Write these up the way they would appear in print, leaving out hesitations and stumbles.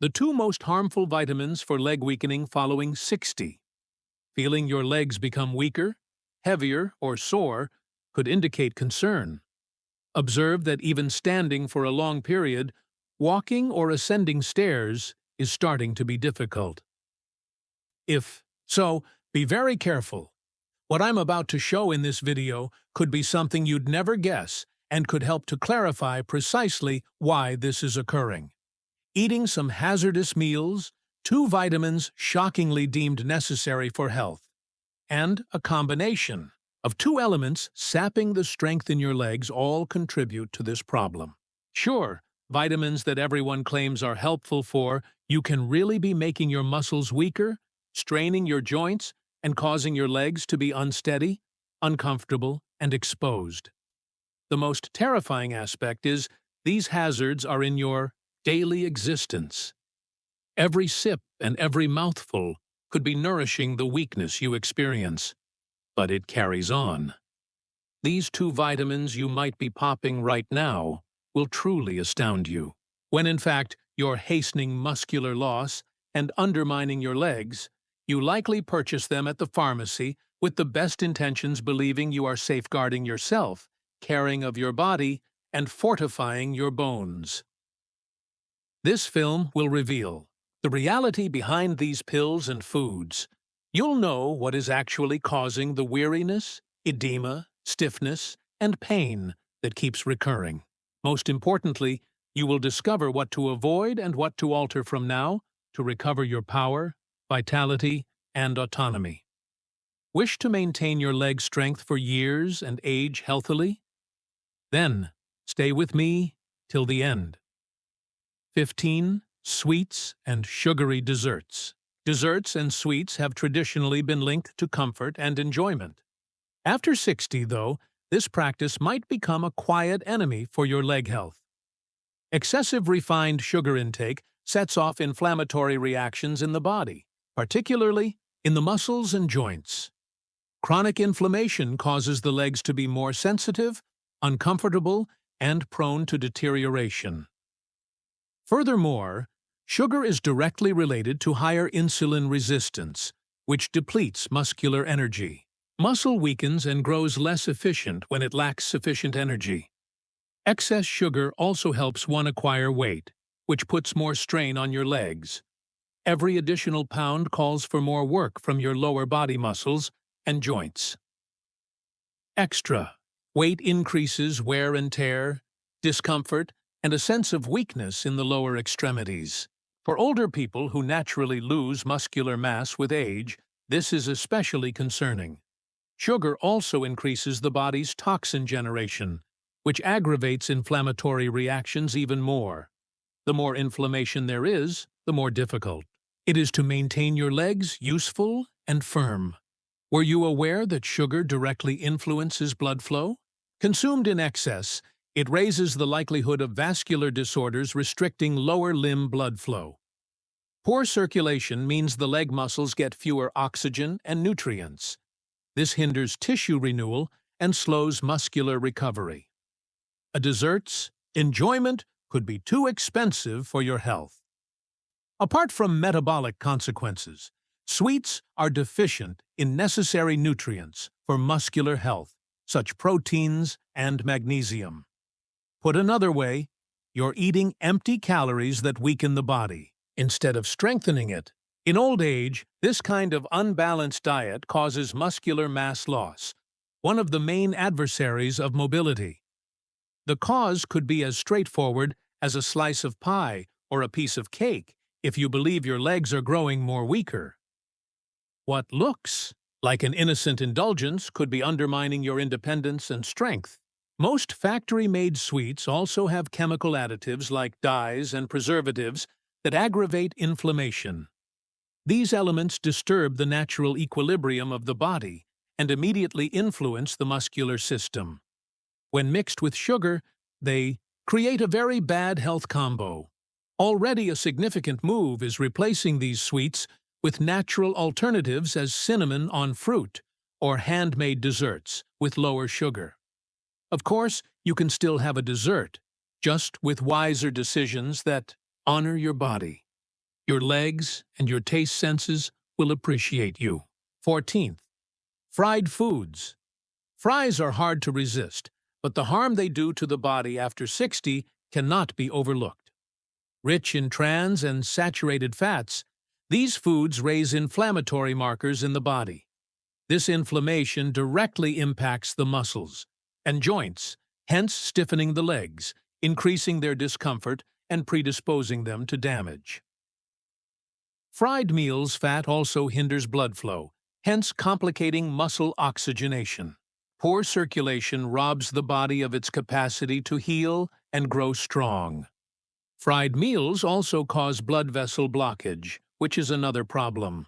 The two most harmful vitamins for leg weakening following 60. Feeling your legs become weaker, heavier, or sore could indicate concern. Observe that even standing for a long period, walking or ascending stairs is starting to be difficult. If so, be very careful. What I'm about to show in this video could be something you'd never guess and could help to clarify precisely why this is occurring. Eating some hazardous meals, two vitamins shockingly deemed necessary for health, and a combination of two elements sapping the strength in your legs all contribute to this problem. Sure, vitamins that everyone claims are helpful for you can really be making your muscles weaker, straining your joints, and causing your legs to be unsteady, uncomfortable, and exposed. The most terrifying aspect is these hazards are in your daily existence. Every sip and every mouthful could be nourishing the weakness you experience, but it carries on. These two vitamins you might be popping right now will truly astound you, when in fact you're hastening muscular loss and undermining your legs. You likely purchase them at the pharmacy with the best intentions, believing you are safeguarding yourself, caring of your body, and fortifying your bones. This film will reveal the reality behind these pills and foods. You'll know what is actually causing the weariness, edema, stiffness, and pain that keeps recurring. Most importantly, you will discover what to avoid and what to alter from now to recover your power, vitality, and autonomy. Wish to maintain your leg strength for years and age healthily? Then, stay with me till the end. 15. Sweets and sugary desserts. Desserts and sweets have traditionally been linked to comfort and enjoyment. After 60, though, this practice might become a quiet enemy for your leg health. Excessive refined sugar intake sets off inflammatory reactions in the body, particularly in the muscles and joints. Chronic inflammation causes the legs to be more sensitive, uncomfortable, and prone to deterioration. Furthermore, sugar is directly related to higher insulin resistance, which depletes muscular energy. Muscle weakens and grows less efficient when it lacks sufficient energy. Excess sugar also helps one acquire weight, which puts more strain on your legs. Every additional pound calls for more work from your lower body muscles and joints. Extra weight increases wear and tear, discomfort, and a sense of weakness in the lower extremities. For older people who naturally lose muscular mass with age, this is especially concerning. Sugar also increases the body's toxin generation, which aggravates inflammatory reactions even more. The more inflammation there is, the more difficult it is to maintain your legs useful and firm. Were you aware that sugar directly influences blood flow? Consumed in excess, it raises the likelihood of vascular disorders restricting lower limb blood flow. Poor circulation means the leg muscles get fewer oxygen and nutrients. This hinders tissue renewal and slows muscular recovery. A dessert's enjoyment could be too expensive for your health. Apart from metabolic consequences, sweets are deficient in necessary nutrients for muscular health, such proteins and magnesium. Put another way, you're eating empty calories that weaken the body, instead of strengthening it. In old age, this kind of unbalanced diet causes muscular mass loss, one of the main adversaries of mobility. The cause could be as straightforward as a slice of pie or a piece of cake if you believe your legs are growing more weaker. What looks like an innocent indulgence could be undermining your independence and strength. Most factory-made sweets also have chemical additives like dyes and preservatives that aggravate inflammation. These elements disturb the natural equilibrium of the body and immediately influence the muscular system. When mixed with sugar, they create a very bad health combo. Already a significant move is replacing these sweets with natural alternatives as cinnamon on fruit or handmade desserts with lower sugar. Of course, you can still have a dessert, just with wiser decisions that honor your body. Your legs and your taste senses will appreciate you. 14th, fried foods. Fries are hard to resist, but the harm they do to the body after 60 cannot be overlooked. Rich in trans and saturated fats, these foods raise inflammatory markers in the body. This inflammation directly impacts the muscles and joints, hence stiffening the legs, increasing their discomfort and predisposing them to damage. Fried meals fat also hinders blood flow, hence complicating muscle oxygenation. Poor circulation robs the body of its capacity to heal and grow strong. Fried meals also cause blood vessel blockage, which is another problem.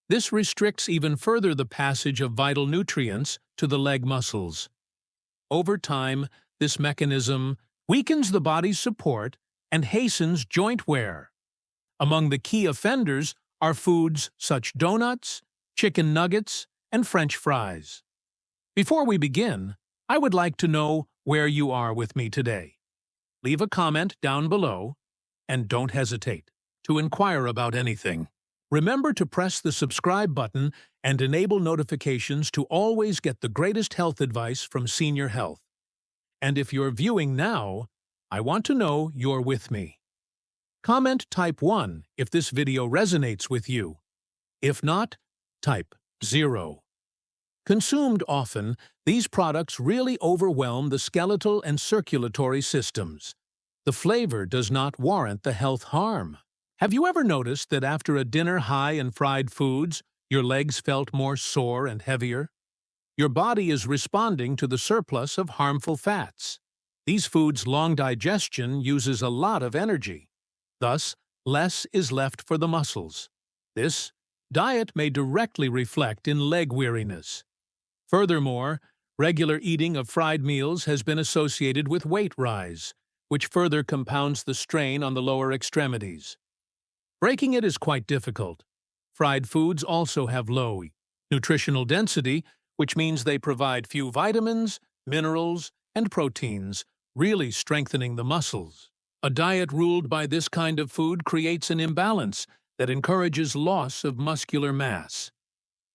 This restricts even further the passage of vital nutrients to the leg muscles. Over time, this mechanism weakens the body's support and hastens joint wear. Among the key offenders are foods such as donuts, chicken nuggets, and French fries. Before we begin, I would like to know where you are with me today. Leave a comment down below, and don't hesitate to inquire about anything. Remember to press the subscribe button and enable notifications to always get the greatest health advice from Senior Health. And if you're viewing now, I want to know you're with me. Comment type 1 if this video resonates with you. If not, type 0. Consumed often, these products really overwhelm the skeletal and circulatory systems. The flavor does not warrant the health harm. Have you ever noticed that after a dinner high in fried foods, your legs felt more sore and heavier? Your body is responding to the surplus of harmful fats. These foods' long digestion uses a lot of energy. Thus, less is left for the muscles. This diet may directly reflect in leg weariness. Furthermore, regular eating of fried meals has been associated with weight rise, which further compounds the strain on the lower extremities. Breaking it is quite difficult. Fried foods also have low nutritional density, which means they provide few vitamins, minerals, and proteins, really strengthening the muscles. A diet ruled by this kind of food creates an imbalance that encourages loss of muscular mass.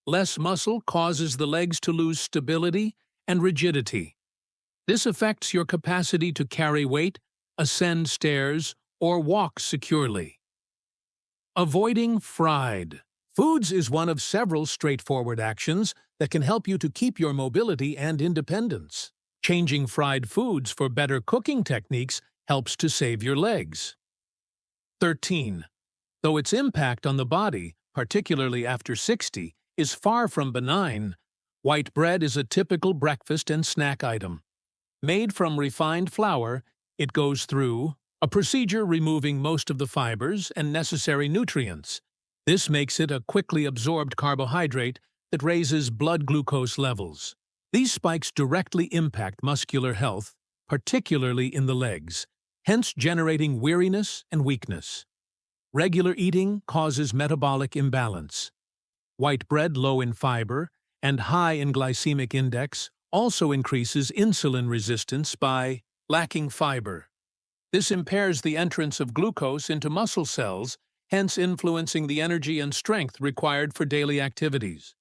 Less muscle causes the legs to lose stability and rigidity. This affects your capacity to carry weight, ascend stairs, or walk securely. Avoiding fried foods is one of several straightforward actions that can help you to keep your mobility and independence. Changing fried foods for better cooking techniques helps to save your legs. 13. Though its impact on the body, particularly after 60, is far from benign, white bread is a typical breakfast and snack item. Made from refined flour, it goes through a procedure removing most of the fibers and necessary nutrients. This makes it a quickly absorbed carbohydrate that raises blood glucose levels. These spikes directly impact muscular health, particularly in the legs, hence generating weariness and weakness. Regular eating causes metabolic imbalance. White bread, low in fiber and high in glycemic index, also increases insulin resistance by lacking fiber. This impairs the entrance of glucose into muscle cells, hence influencing the energy and strength required for daily activities.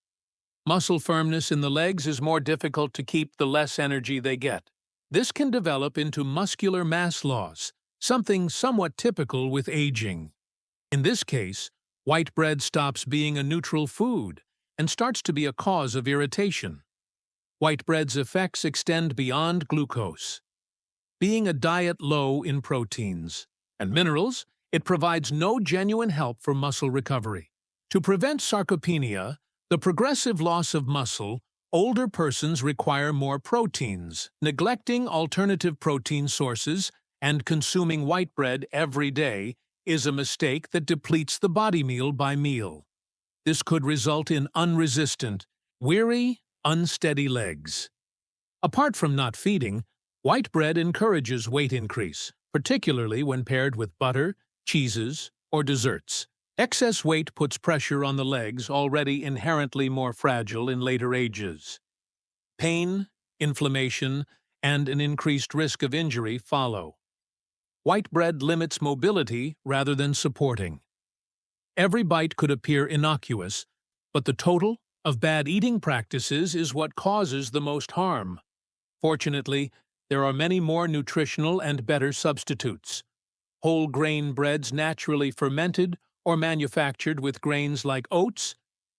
Muscle firmness in the legs is more difficult to keep the less energy they get. This can develop into muscular mass loss, something somewhat typical with aging. In this case, white bread stops being a neutral food and starts to be a cause of irritation. White bread's effects extend beyond glucose. Being a diet low in proteins and minerals, it provides no genuine help for muscle recovery. To prevent sarcopenia, the progressive loss of muscle, older persons require more proteins. Neglecting alternative protein sources and consuming white bread every day is a mistake that depletes the body meal by meal. This could result in unresistant, weary, unsteady legs. Apart from not feeding, white bread encourages weight increase, particularly when paired with butter, cheeses, or desserts. Excess weight puts pressure on the legs already inherently more fragile in later ages. Pain, inflammation, and an increased risk of injury follow. White bread limits mobility rather than supporting. Every bite could appear innocuous, but the total of bad eating practices is what causes the most harm. Fortunately, there are many more nutritional and better substitutes. Whole grain breads naturally fermented or manufactured with grains like oats,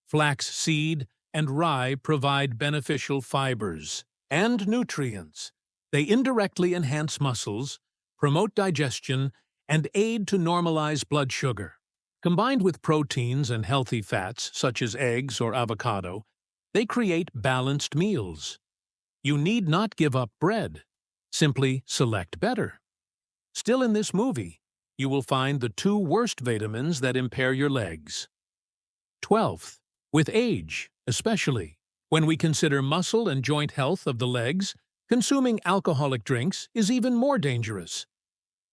flax seed, and rye provide beneficial fibers and nutrients. They indirectly enhance muscles, promote digestion, and aid to normalize blood sugar. Combined with proteins and healthy fats, such as eggs or avocado, they create balanced meals. You need not give up bread. Simply select better. Still in this movie, you will find the two worst vitamins that impair your legs. 12th, with age, especially. When we consider muscle and joint health of the legs, consuming alcoholic drinks is even more dangerous.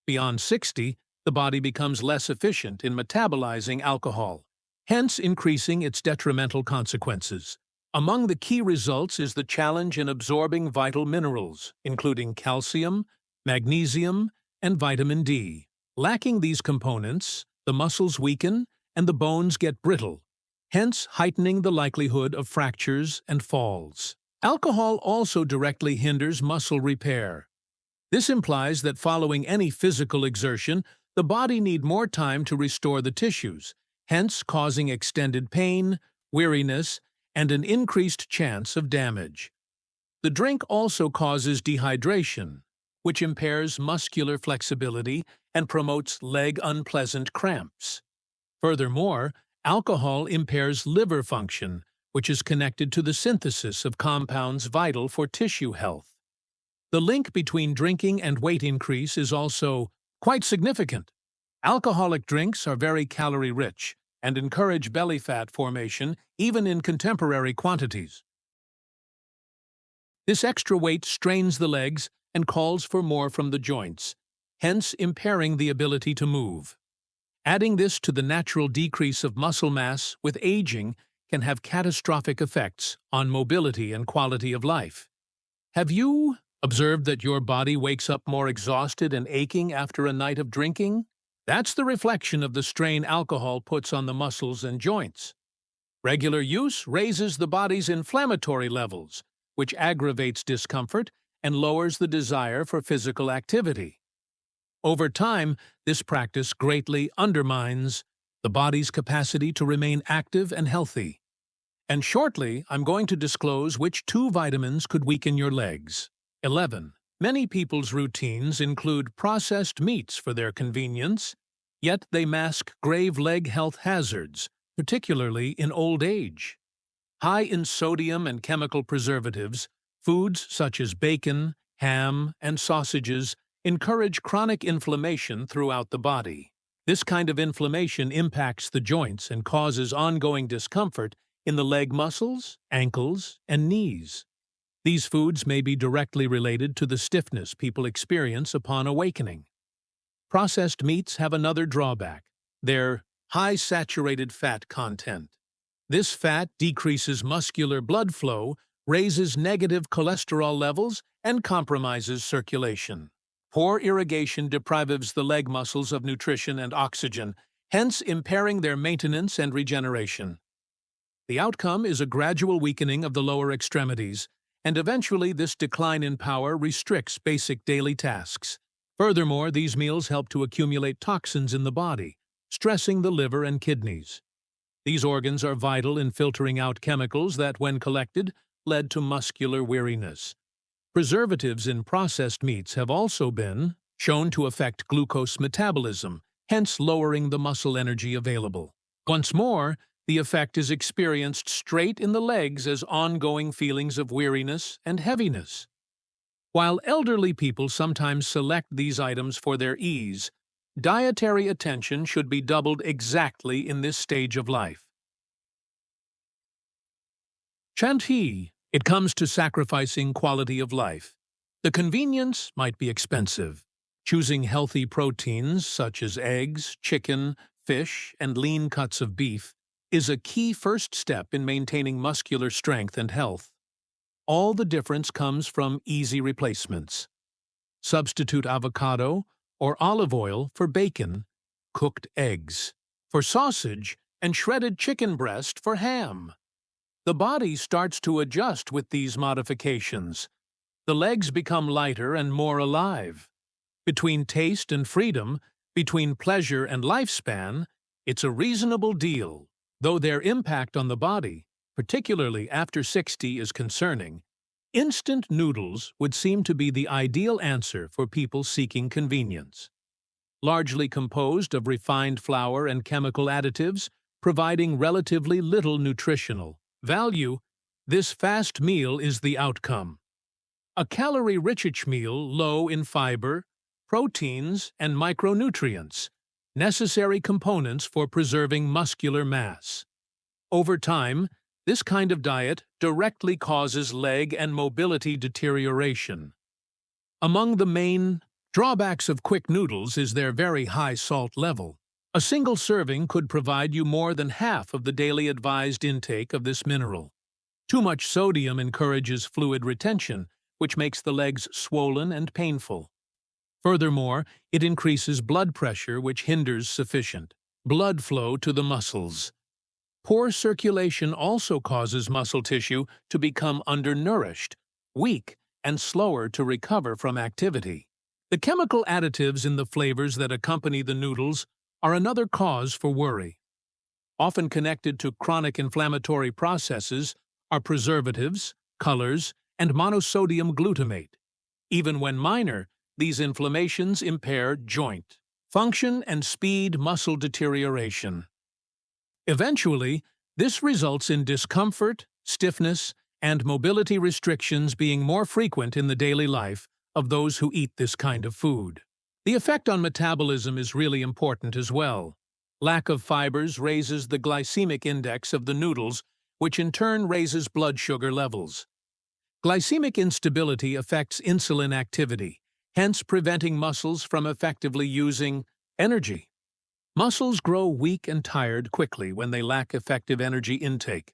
Beyond 60, the body becomes less efficient in metabolizing alcohol, hence increasing its detrimental consequences. Among the key results is the challenge in absorbing vital minerals, including calcium, magnesium, and vitamin D. Lacking these components, the muscles weaken and the bones get brittle, hence heightening the likelihood of fractures and falls. Alcohol also directly hinders muscle repair. This implies that following any physical exertion, the body needs more time to restore the tissues, hence causing extended pain, weariness, and an increased chance of damage. The drink also causes dehydration, which impairs muscular flexibility and promotes leg unpleasant cramps. Furthermore, alcohol impairs liver function, which is connected to the synthesis of compounds vital for tissue health. The link between drinking and weight increase is also quite significant. Alcoholic drinks are very calorie-rich and encourage belly fat formation even in contemporary quantities. This extra weight strains the legs and calls for more from the joints, hence impairing the ability to move. Adding this to the natural decrease of muscle mass with aging can have catastrophic effects on mobility and quality of life. Have you observed that your body wakes up more exhausted and aching after a night of drinking? That's the reflection of the strain alcohol puts on the muscles and joints. Regular use raises the body's inflammatory levels, which aggravates discomfort and lowers the desire for physical activity. Over time, this practice greatly undermines the body's capacity to remain active and healthy. And shortly, I'm going to disclose which two vitamins could weaken your legs. 11. Many people's routines include processed meats for their convenience, yet they mask grave leg health hazards, particularly in old age. High in sodium and chemical preservatives, foods such as bacon, ham, and sausages encourage chronic inflammation throughout the body. This kind of inflammation impacts the joints and causes ongoing discomfort in the leg muscles, ankles, and knees. These foods may be directly related to the stiffness people experience upon awakening. Processed meats have another drawback: their high saturated fat content. This fat decreases muscular blood flow, raises negative cholesterol levels, and compromises circulation. Poor irrigation deprives the leg muscles of nutrition and oxygen, hence impairing their maintenance and regeneration. The outcome is a gradual weakening of the lower extremities, and eventually this decline in power restricts basic daily tasks. Furthermore, these meals help to accumulate toxins in the body, stressing the liver and kidneys. These organs are vital in filtering out chemicals that, when collected, lead to muscular weariness. Preservatives in processed meats have also been shown to affect glucose metabolism, hence lowering the muscle energy available. Once more, the effect is experienced straight in the legs as ongoing feelings of weariness and heaviness. While elderly people sometimes select these items for their ease, dietary attention should be doubled exactly in this stage of life. Chanti, it comes to sacrificing quality of life. The convenience might be expensive. Choosing healthy proteins such as eggs, chicken, fish, and lean cuts of beef is a key first step in maintaining muscular strength and health. All the difference comes from easy replacements. Substitute avocado or olive oil for bacon, cooked eggs, for sausage and shredded chicken breast for ham. The body starts to adjust with these modifications. The legs become lighter and more alive. Between taste and freedom, between pleasure and lifespan, it's a reasonable deal. Though their impact on the body, particularly after 60, is concerning, instant noodles would seem to be the ideal answer for people seeking convenience. Largely composed of refined flour and chemical additives, providing relatively little nutritional value, this fast meal is the outcome. A calorie-rich meal low in fiber, proteins, and micronutrients, necessary components for preserving muscular mass. Over time, this kind of diet directly causes leg and mobility deterioration. Among the main drawbacks of quick noodles is their very high salt level. A single serving could provide you more than half of the daily advised intake of this mineral. Too much sodium encourages fluid retention, which makes the legs swollen and painful. Furthermore, it increases blood pressure, which hinders sufficient blood flow to the muscles. Poor circulation also causes muscle tissue to become undernourished, weak, and slower to recover from activity. The chemical additives in the flavors that accompany the noodles are another cause for worry. Often connected to chronic inflammatory processes are preservatives, colors, and monosodium glutamate. Even when minor, these inflammations impair joint function and speed muscle deterioration. Eventually, this results in discomfort, stiffness, and mobility restrictions being more frequent in the daily life of those who eat this kind of food. The effect on metabolism is really important as well. Lack of fibers raises the glycemic index of the noodles, which in turn raises blood sugar levels. Glycemic instability affects insulin activity, hence preventing muscles from effectively using energy. Muscles grow weak and tired quickly when they lack effective energy intake.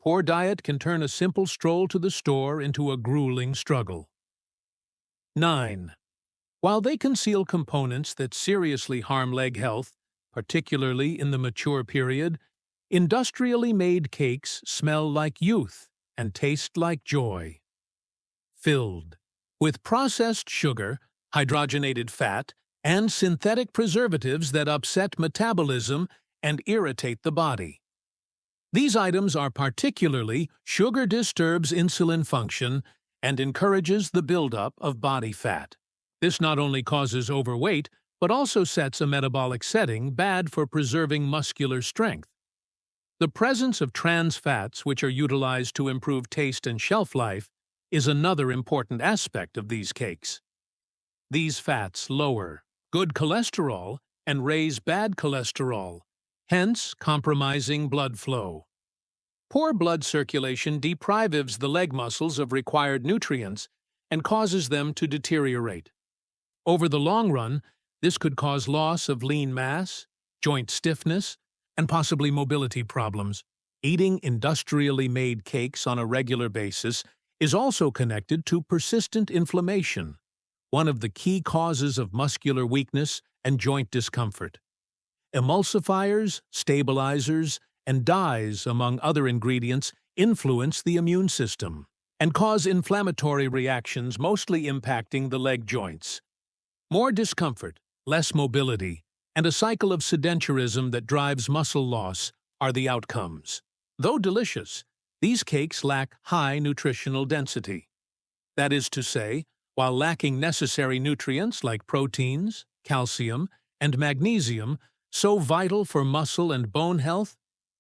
Poor diet can turn a simple stroll to the store into a grueling struggle. 9. While they conceal components that seriously harm leg health, particularly in the mature period, industrially made cakes smell like youth and taste like joy. Filled with processed sugar, hydrogenated fat, and synthetic preservatives that upset metabolism and irritate the body. These items are particularly sugar disturbs insulin function and encourages the buildup of body fat. This not only causes overweight, but also sets a metabolic setting bad for preserving muscular strength. The presence of trans fats, which are utilized to improve taste and shelf life, is another important aspect of these cakes. These fats lower good cholesterol and raise bad cholesterol, hence compromising blood flow. Poor blood circulation deprives the leg muscles of required nutrients and causes them to deteriorate. Over the long run, this could cause loss of lean mass, joint stiffness, and possibly mobility problems. Eating industrially made cakes on a regular basis is also connected to persistent inflammation, one of the key causes of muscular weakness and joint discomfort. Emulsifiers, stabilizers, and dyes, among other ingredients, influence the immune system and cause inflammatory reactions, mostly impacting the leg joints. More discomfort, less mobility, and a cycle of sedentarism that drives muscle loss are the outcomes. Though delicious, these cakes lack high nutritional density. That is to say, while lacking necessary nutrients like proteins, calcium, and magnesium, so vital for muscle and bone health,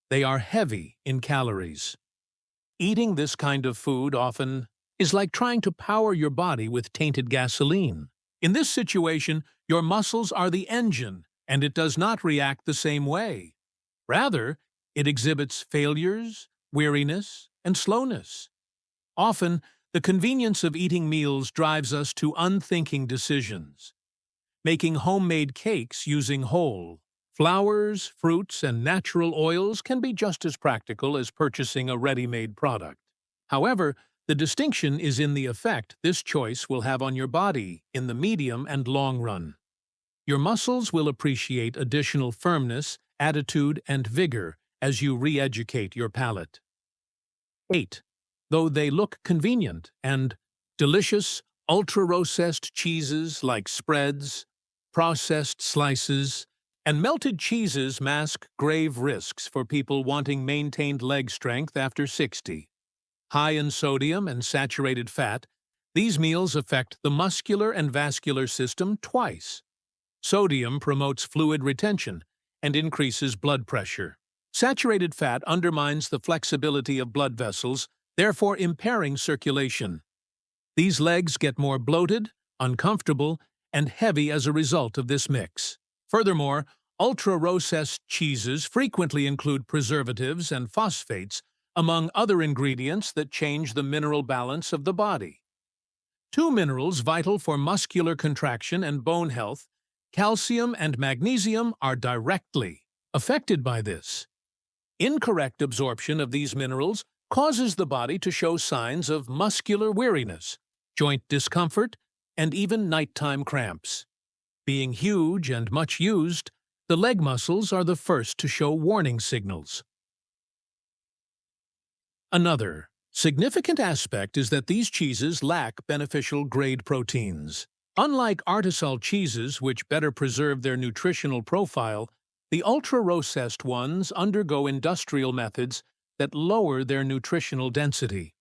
they are heavy in calories. Eating this kind of food often is like trying to power your body with tainted gasoline. In this situation, your muscles are the engine, and it does not react the same way. Rather, it exhibits failures, weariness, and slowness. Often, the convenience of eating meals drives us to unthinking decisions. Making homemade cakes using whole flours, fruits, and natural oils can be just as practical as purchasing a ready-made product. However, the distinction is in the effect this choice will have on your body in the medium and long run. Your muscles will appreciate additional firmness attitude, and vigor as you re-educate your palate. 8. Though they look convenient and delicious, ultra-processed cheeses like spreads, processed slices, and melted cheeses mask grave risks for people wanting maintained leg strength after 60. High in sodium and saturated fat, these meals affect the muscular and vascular system twice. Sodium promotes fluid retention and increases blood pressure. Saturated fat undermines the flexibility of blood vessels, therefore impairing circulation. These legs get more bloated, uncomfortable, and heavy as a result of this mix. Furthermore, ultra-processed cheeses frequently include preservatives and phosphates, among other ingredients that change the mineral balance of the body. Two minerals vital for muscular contraction and bone health, calcium and magnesium, are directly affected by this. Incorrect absorption of these minerals causes the body to show signs of muscular weariness, joint discomfort, and even nighttime cramps. Being huge and much used, the leg muscles are the first to show warning signals. Another significant aspect is that these cheeses lack beneficial grade proteins. Unlike artisanal cheeses, which better preserve their nutritional profile, the ultra-processed ones undergo industrial methods that lower their nutritional density.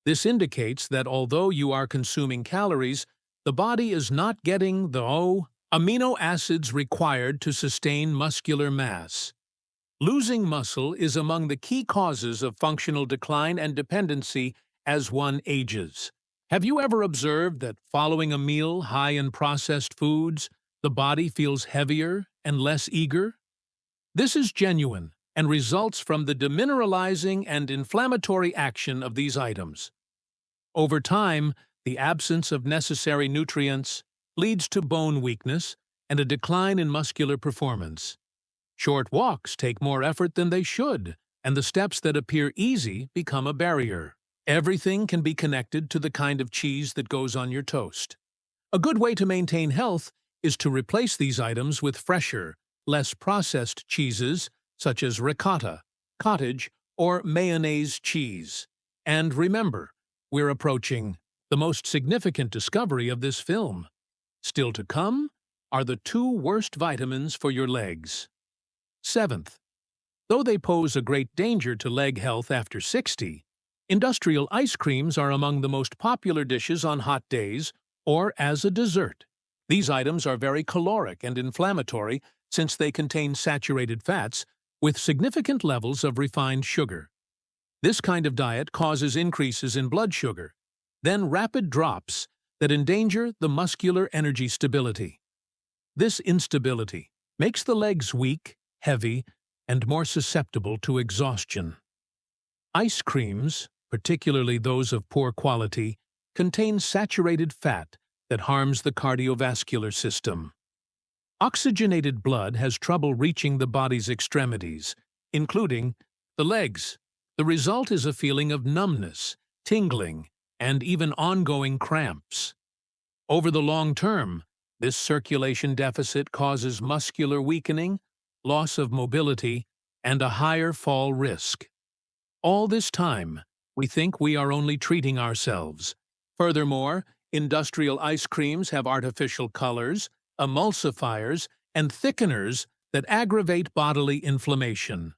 This indicates that although you are consuming calories, the body is not getting the amino acids required to sustain muscular mass. Losing muscle is among the key causes of functional decline and dependency as one ages. Have you ever observed that following a meal high in processed foods, the body feels heavier and less eager? This is genuine and results from the demineralizing and inflammatory action of these items. Over time, the absence of necessary nutrients leads to bone weakness and a decline in muscular performance. Short walks take more effort than they should, and the steps that appear easy become a barrier. Everything can be connected to the kind of cheese that goes on your toast. A good way to maintain health is to replace these items with fresher, less processed cheeses such as ricotta, cottage, or mayonnaise cheese. And remember, we're approaching the most significant discovery of this film. Still to come are the 2 worst vitamins for your legs. 7th, though they pose a great danger to leg health after 60, industrial ice creams are among the most popular dishes on hot days or as a dessert. These items are very caloric and inflammatory since they contain saturated fats with significant levels of refined sugar. This kind of diet causes increases in blood sugar, then rapid drops that endanger the muscular energy stability. This instability makes the legs weak, heavy, and more susceptible to exhaustion. Ice creams, particularly those of poor quality, contain saturated fat that harms the cardiovascular system. Oxygenated blood has trouble reaching the body's extremities, including the legs. The result is a feeling of numbness, tingling, and even ongoing cramps. Over the long term, this circulation deficit causes muscular weakening, loss of mobility, and a higher fall risk. All this time, we think we are only treating ourselves. Furthermore, industrial ice creams have artificial colors, emulsifiers, and thickeners that aggravate bodily inflammation.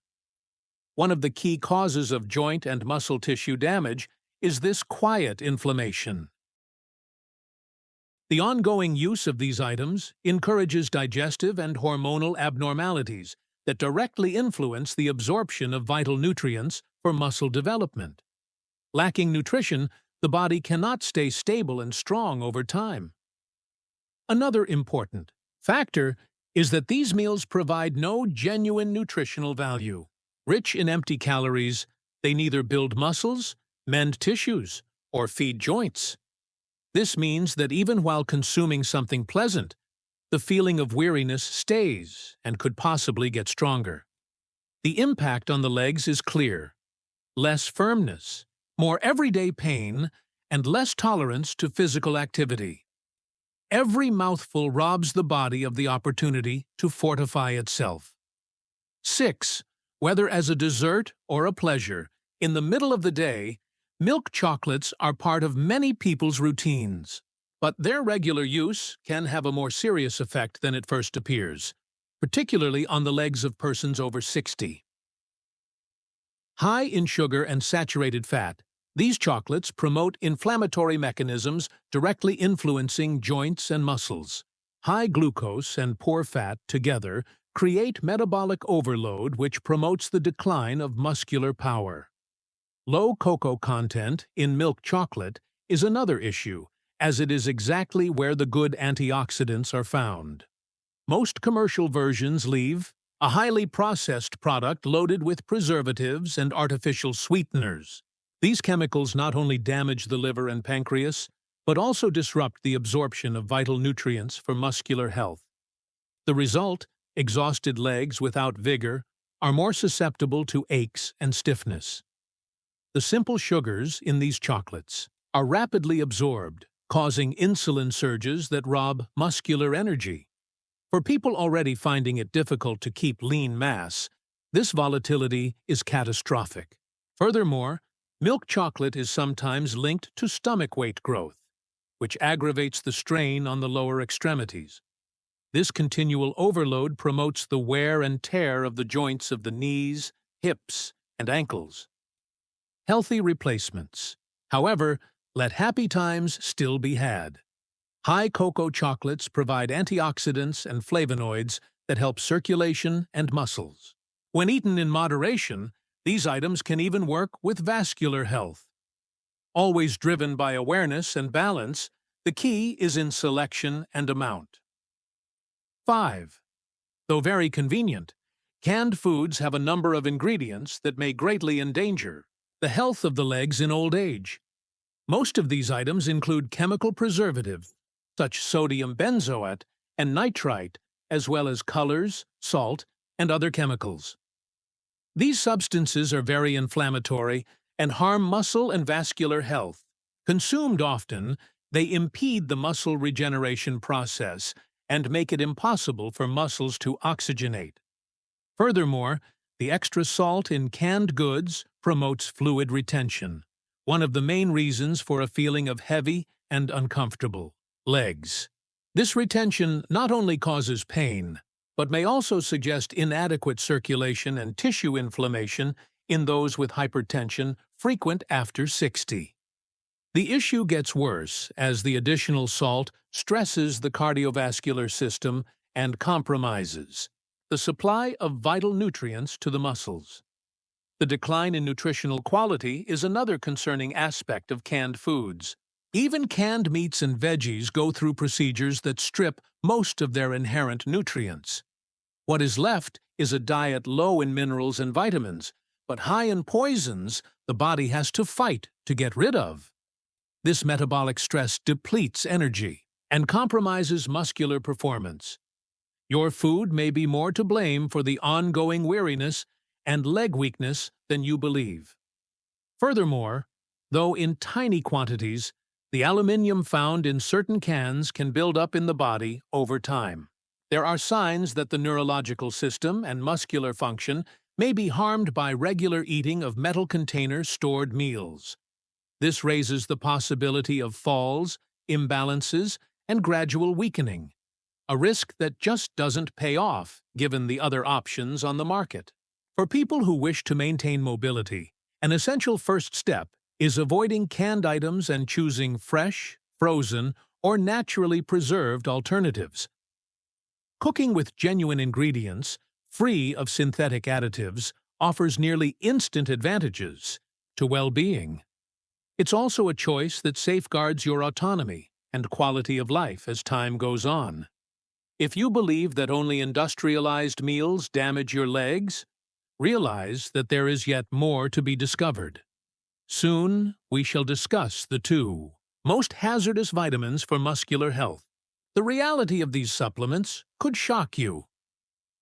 One of the key causes of joint and muscle tissue damage is this quiet inflammation. The ongoing use of these items encourages digestive and hormonal abnormalities that directly influence the absorption of vital nutrients for muscle development. Lacking nutrition, the body cannot stay stable and strong over time. Another important factor is that these meals provide no genuine nutritional value. Rich in empty calories, they neither build muscles, mend tissues, or feed joints. This means that even while consuming something pleasant, the feeling of weariness stays and could possibly get stronger. The impact on the legs is clear: less firmness, more everyday pain, and less tolerance to physical activity. Every mouthful robs the body of the opportunity to fortify itself. 6. Whether as a dessert or a pleasure, in the middle of the day, milk chocolates are part of many people's routines. But their regular use can have a more serious effect than it first appears, particularly on the legs of persons over 60. High in sugar and saturated fat, these chocolates promote inflammatory mechanisms directly influencing joints and muscles. High glucose and poor fat together create metabolic overload, which promotes the decline of muscular power. Low cocoa content in milk chocolate is another issue, as it is exactly where the good antioxidants are found. Most commercial versions leave a highly processed product loaded with preservatives and artificial sweeteners. These chemicals not only damage the liver and pancreas, but also disrupt the absorption of vital nutrients for muscular health. The result, exhausted legs without vigor, are more susceptible to aches and stiffness. The simple sugars in these chocolates are rapidly absorbed, causing insulin surges that rob muscular energy. For people already finding it difficult to keep lean mass, this volatility is catastrophic. Furthermore, milk chocolate is sometimes linked to stomach weight growth, which aggravates the strain on the lower extremities. This continual overload promotes the wear and tear of the joints of the knees, hips, and ankles. Healthy replacements. However, let happy times still be had. High cocoa chocolates provide antioxidants and flavonoids that help circulation and muscles. When eaten in moderation, these items can even work with vascular health. Always driven by awareness and balance, the key is in selection and amount. 5. Though very convenient, canned foods have a number of ingredients that may greatly endanger the health of the legs in old age. Most of these items include chemical preservatives, such as sodium benzoate and nitrite, as well as colors, salt, and other chemicals. These substances are very inflammatory and harm muscle and vascular health. Consumed often, they impede the muscle regeneration process and make it impossible for muscles to oxygenate. Furthermore, the extra salt in canned goods promotes fluid retention, one of the main reasons for a feeling of heavy and uncomfortable legs. This retention not only causes pain, but may also suggest inadequate circulation and tissue inflammation in those with hypertension frequent after 60. The issue gets worse as the additional salt stresses the cardiovascular system and compromises the supply of vital nutrients to the muscles. The decline in nutritional quality is another concerning aspect of canned foods. Even canned meats and veggies go through procedures that strip most of their inherent nutrients. What is left is a diet low in minerals and vitamins, but high in poisons the body has to fight to get rid of. This metabolic stress depletes energy and compromises muscular performance. Your food may be more to blame for the ongoing weariness and leg weakness than you believe. Furthermore, though in tiny quantities, the aluminium found in certain cans can build up in the body over time. There are signs that the neurological system and muscular function may be harmed by regular eating of metal container stored meals. This raises the possibility of falls, imbalances, and gradual weakening, a risk that just doesn't pay off given the other options on the market. For people who wish to maintain mobility, an essential first step is avoiding canned items and choosing fresh, frozen, or naturally preserved alternatives. Cooking with genuine ingredients, free of synthetic additives, offers nearly instant advantages to well-being. It's also a choice that safeguards your autonomy and quality of life as time goes on. If you believe that only industrialized meals damage your legs, realize that there is yet more to be discovered. Soon, we shall discuss the two most hazardous vitamins for muscular health. The reality of these supplements could shock you.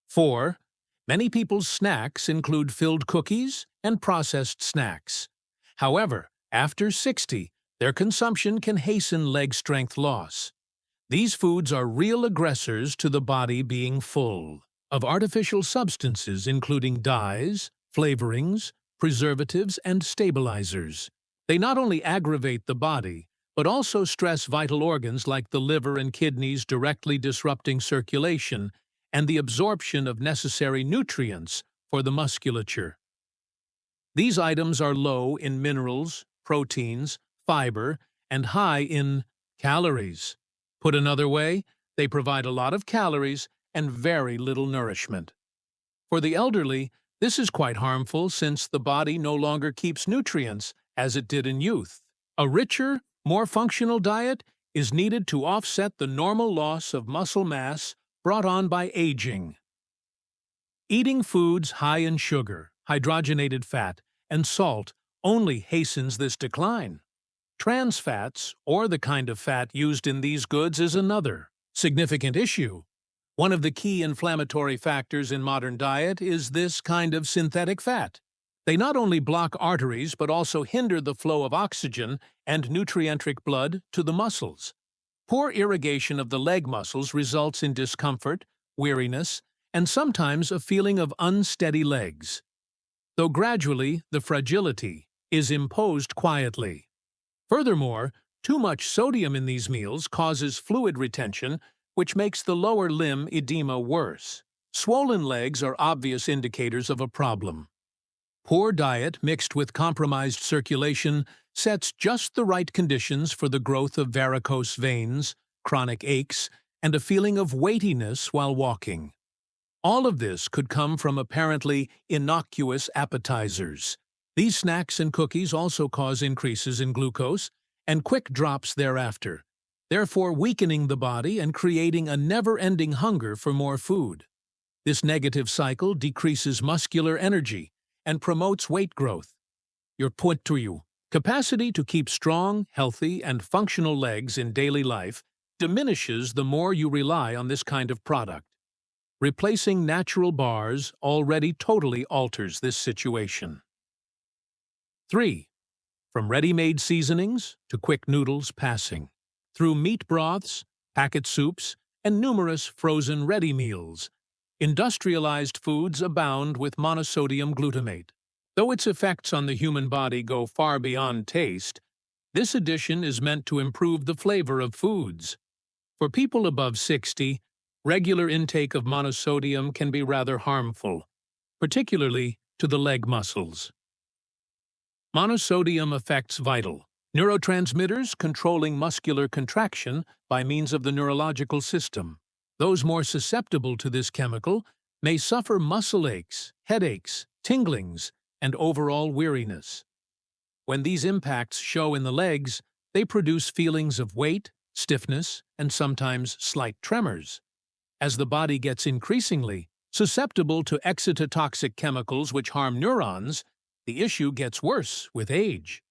4. Many people's snacks include filled cookies and processed snacks. However, after 60, their consumption can hasten leg strength loss. These foods are real aggressors to the body being full. of artificial substances including dyes, flavorings, preservatives, and stabilizers. They not only aggravate the body, but also stress vital organs like the liver and kidneys, directly disrupting circulation and the absorption of necessary nutrients for the musculature. These items are low in minerals, proteins, fiber, and high in calories. Put another way, they provide a lot of calories and very little nourishment. For the elderly, this is quite harmful since the body no longer keeps nutrients as it did in youth. A richer, more functional diet is needed to offset the normal loss of muscle mass brought on by aging. Eating foods high in sugar, hydrogenated fat, and salt only hastens this decline. Trans fats, or the kind of fat used in these goods, is another significant issue. One of the key inflammatory factors in modern diet is this kind of synthetic fat. They not only block arteries but also hinder the flow of oxygen and nutrient-rich blood to the muscles. Poor irrigation of the leg muscles results in discomfort, weariness, and sometimes a feeling of unsteady legs. Though gradually, the fragility is imposed quietly. Furthermore, too much sodium in these meals causes fluid retention, which makes the lower limb edema worse. Swollen legs are obvious indicators of a problem. Poor diet mixed with compromised circulation sets just the right conditions for the growth of varicose veins, chronic aches, and a feeling of weightiness while walking. All of this could come from apparently innocuous appetizers. These snacks and cookies also cause increases in glucose and quick drops thereafter, therefore weakening the body and creating a never-ending hunger for more food. This negative cycle decreases muscular energy and promotes weight growth. Your capacity to keep strong, healthy, and functional legs in daily life diminishes the more you rely on this kind of product. Replacing natural bars already totally alters this situation. 3. From ready-made seasonings to quick noodles passing, through meat broths, packet soups, and numerous frozen ready meals, industrialized foods abound with monosodium glutamate. Though its effects on the human body go far beyond taste, this addition is meant to improve the flavor of foods. For people above 60, regular intake of monosodium can be rather harmful, particularly to the leg muscles. Monosodium affects vital neurotransmitters controlling muscular contraction by means of the neurological system. Those more susceptible to this chemical may suffer muscle aches, headaches, tinglings, and overall weariness. When these impacts show in the legs, they produce feelings of weight, stiffness, and sometimes slight tremors. As the body gets increasingly susceptible to excitotoxic chemicals which harm neurons, the issue gets worse with age.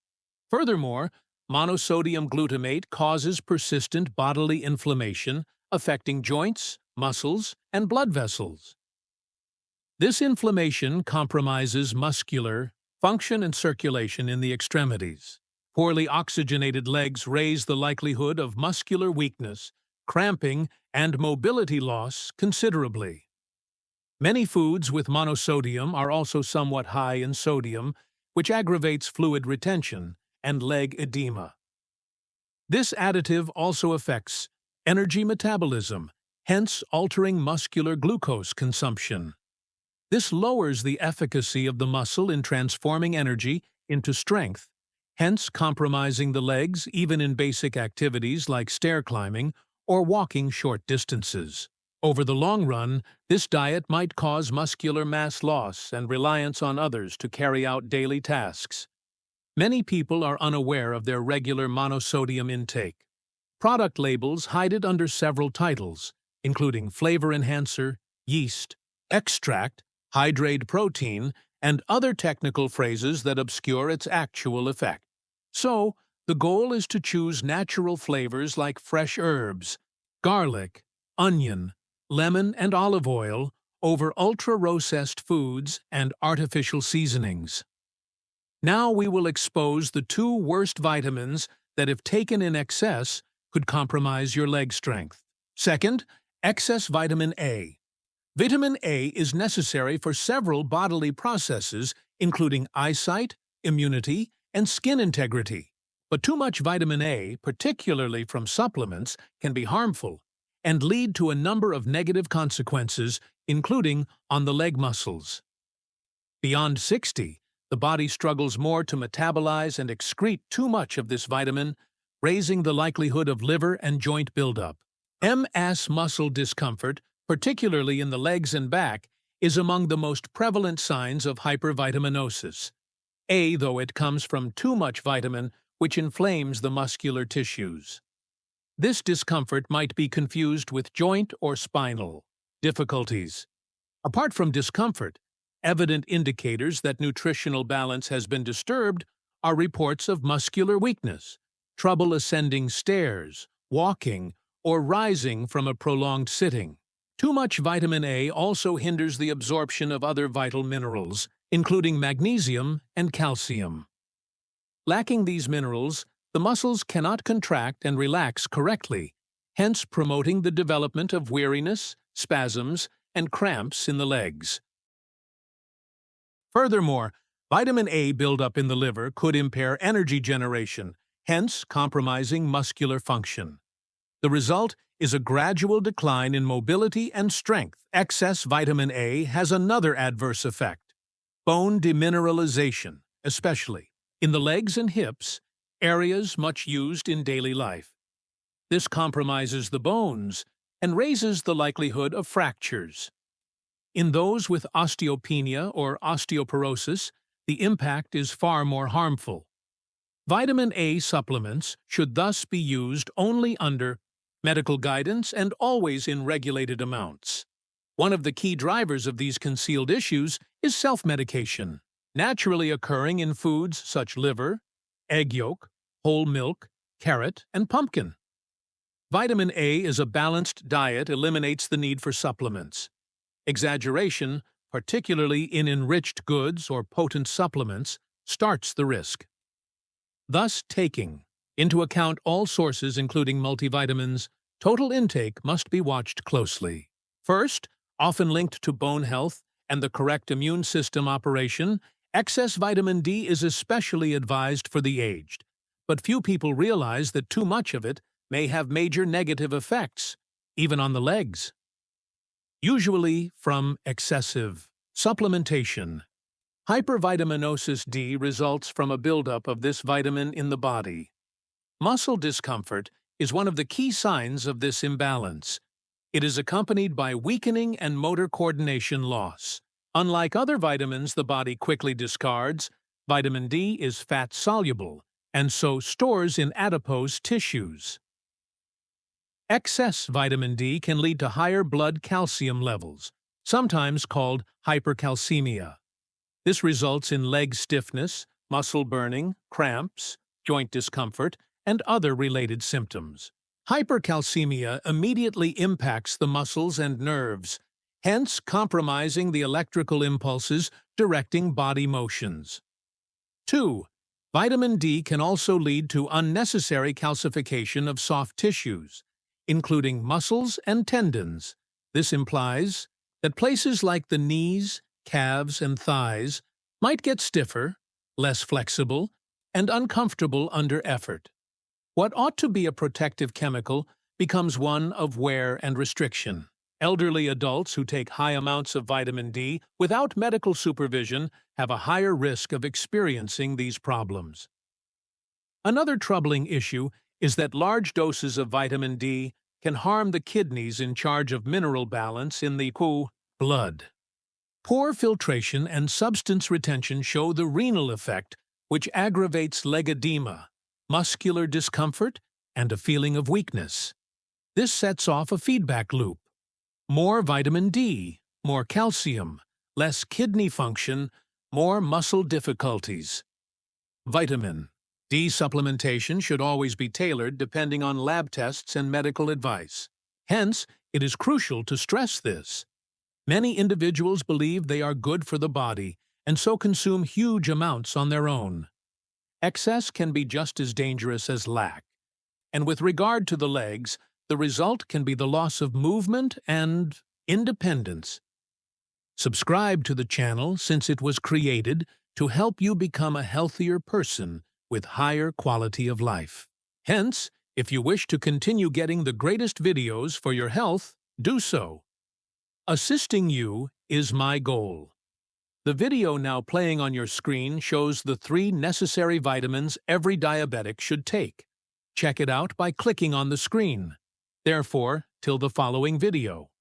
Furthermore, monosodium glutamate causes persistent bodily inflammation, affecting joints, muscles, and blood vessels. This inflammation compromises muscular function and circulation in the extremities. Poorly oxygenated legs raise the likelihood of muscular weakness, cramping, and mobility loss considerably. Many foods with monosodium are also somewhat high in sodium, which aggravates fluid retention and leg edema. This additive also affects energy metabolism, hence altering muscular glucose consumption. This lowers the efficacy of the muscle in transforming energy into strength, hence compromising the legs even in basic activities like stair climbing or walking short distances. Over the long run, this diet might cause muscular mass loss and reliance on others to carry out daily tasks. Many people are unaware of their regular monosodium intake. Product labels hide it under several titles, including flavor enhancer, yeast, extract, hydrate protein, and other technical phrases that obscure its actual effect. So, the goal is to choose natural flavors like fresh herbs, garlic, onion, lemon, and olive oil over ultra-processed foods and artificial seasonings. Now we will expose the two worst vitamins that, if taken in excess, could compromise your leg strength. Second, excess vitamin A. Vitamin A is necessary for several bodily processes, including eyesight, immunity, and skin integrity. But too much vitamin A, particularly from supplements, can be harmful and lead to a number of negative consequences, including on the leg muscles. Beyond 60, the body struggles more to metabolize and excrete too much of this vitamin, raising the likelihood of liver and joint buildup. MS muscle discomfort, particularly in the legs and back, is among the most prevalent signs of hypervitaminosis. Though it comes from too much vitamin, which inflames the muscular tissues. This discomfort might be confused with joint or spinal difficulties. Apart from discomfort, evident indicators that nutritional balance has been disturbed are reports of muscular weakness, trouble ascending stairs, walking, or rising from a prolonged sitting. Too much vitamin A also hinders the absorption of other vital minerals, including magnesium and calcium. Lacking these minerals, the muscles cannot contract and relax correctly, hence promoting the development of weariness, spasms, and cramps in the legs. Furthermore, vitamin A buildup in the liver could impair energy generation, hence compromising muscular function. The result is a gradual decline in mobility and strength. Excess vitamin A has another adverse effect: bone demineralization, especially in the legs and hips, areas much used in daily life. This compromises the bones and raises the likelihood of fractures. In those with osteopenia or osteoporosis, the impact is far more harmful. Vitamin A supplements should thus be used only under medical guidance and always in regulated amounts. One of the key drivers of these concealed issues is self-medication, naturally occurring in foods such as liver, egg yolk, whole milk, carrot, and pumpkin. Vitamin A as a balanced diet eliminates the need for supplements. Exaggeration, particularly in enriched goods or potent supplements, starts the risk. Thus, taking into account all sources including multivitamins, total intake must be watched closely. First, often linked to bone health and the correct immune system operation, excess vitamin D is especially advised for the aged. But few people realize that too much of it may have major negative effects, even on the legs. Usually from excessive supplementation. Hypervitaminosis D results from a buildup of this vitamin in the body. Muscle discomfort is one of the key signs of this imbalance. It is accompanied by weakening and motor coordination loss. Unlike other vitamins the body quickly discards, vitamin D is fat-soluble and so stores in adipose tissues. Excess vitamin D can lead to higher blood calcium levels, sometimes called hypercalcemia. This results in leg stiffness, muscle burning, cramps, joint discomfort, and other related symptoms. Hypercalcemia immediately impacts the muscles and nerves, hence compromising the electrical impulses directing body motions. 2. Vitamin D can also lead to unnecessary calcification of soft tissues, including muscles and tendons. This implies that places like the knees, calves, and thighs might get stiffer, less flexible, and uncomfortable under effort. What ought to be a protective chemical becomes one of wear and restriction. Elderly adults who take high amounts of vitamin D without medical supervision have a higher risk of experiencing these problems. Another troubling issue is that large doses of vitamin D can harm the kidneys in charge of mineral balance in the blood. Poor filtration and substance retention show the renal effect, which aggravates leg edema, muscular discomfort, and a feeling of weakness. This sets off a feedback loop. More vitamin D, more calcium, less kidney function, more muscle difficulties. Vitamin D supplementation should always be tailored depending on lab tests and medical advice. Hence, it is crucial to stress this. Many individuals believe they are good for the body and so consume huge amounts on their own. Excess can be just as dangerous as lack. And with regard to the legs, the result can be the loss of movement and independence. Subscribe to the channel since it was created to help you become a healthier person with higher quality of life. Hence, if you wish to continue getting the greatest videos for your health, do so. Assisting you is my goal. The video now playing on your screen shows the 3 necessary vitamins every diabetic should take. Check it out by clicking on the screen. Therefore, till the following video.